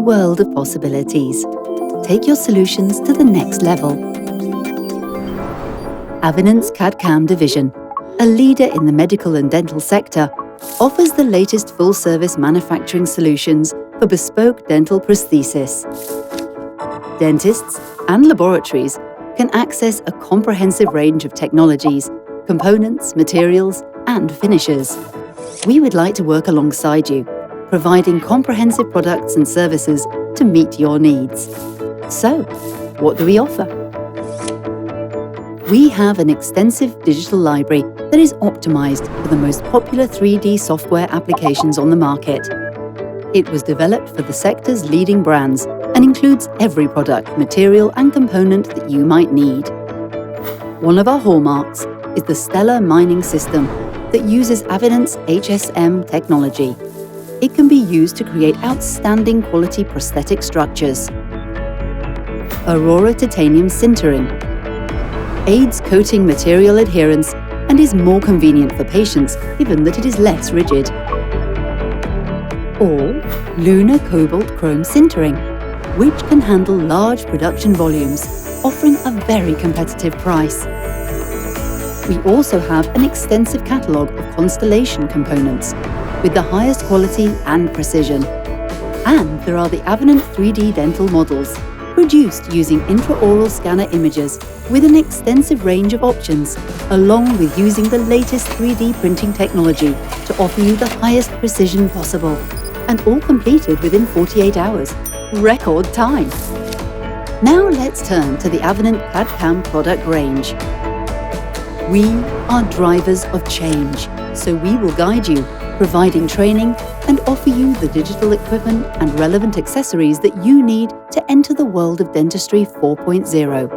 world of possibilities. Take your solutions to the next level. AVINENT's CAD CAM division, a leader in the medical and dental sector, offers the latest full-service manufacturing solutions for bespoke dental prosthesis. Dentists and laboratories can access a comprehensive range of technologies, components, materials, and finishes. We would like to work alongside you, providing comprehensive products and services to meet your needs. So, what do we offer? We have an extensive digital library that is optimized for the most popular 3D software applications on the market. It was developed for the sector's leading brands and includes every product, material and component that you might need. One of our hallmarks is the stellar mining system that uses AVINENT's HSM technology. It can be used to create outstanding quality prosthetic structures. Aurora titanium sintering aids coating material adherence and is more convenient for patients given that it is less rigid. Or lunar cobalt chrome sintering, which can handle large production volumes, offering a very competitive price. We also have an extensive catalogue of Constellation components with the highest quality and precision. And there are the AVINENT 3D dental models, produced using intraoral scanner images with an extensive range of options, along with using the latest 3D printing technology to offer you the highest precision possible, and all completed within 48 hours. Record time! Now let's turn to the AVINENT CAD CAM product range. We are drivers of change, so we will guide you, providing training and offer you the digital equipment and relevant accessories that you need to enter the world of dentistry 4.0.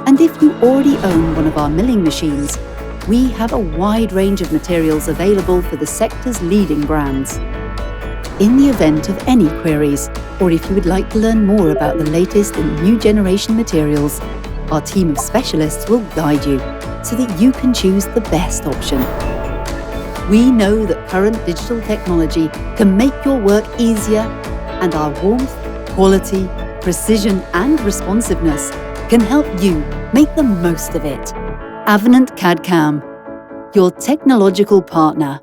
And if you already own one of our milling machines, we have a wide range of materials available for the sector's leading brands. In the event of any queries, or if you would like to learn more about the latest and new generation materials, our team of specialists will guide you so that you can choose the best option. We know that current digital technology can make your work easier, and our warmth, quality, precision and responsiveness can help you make the most of it. AVINENT CAD CAM, your technological partner.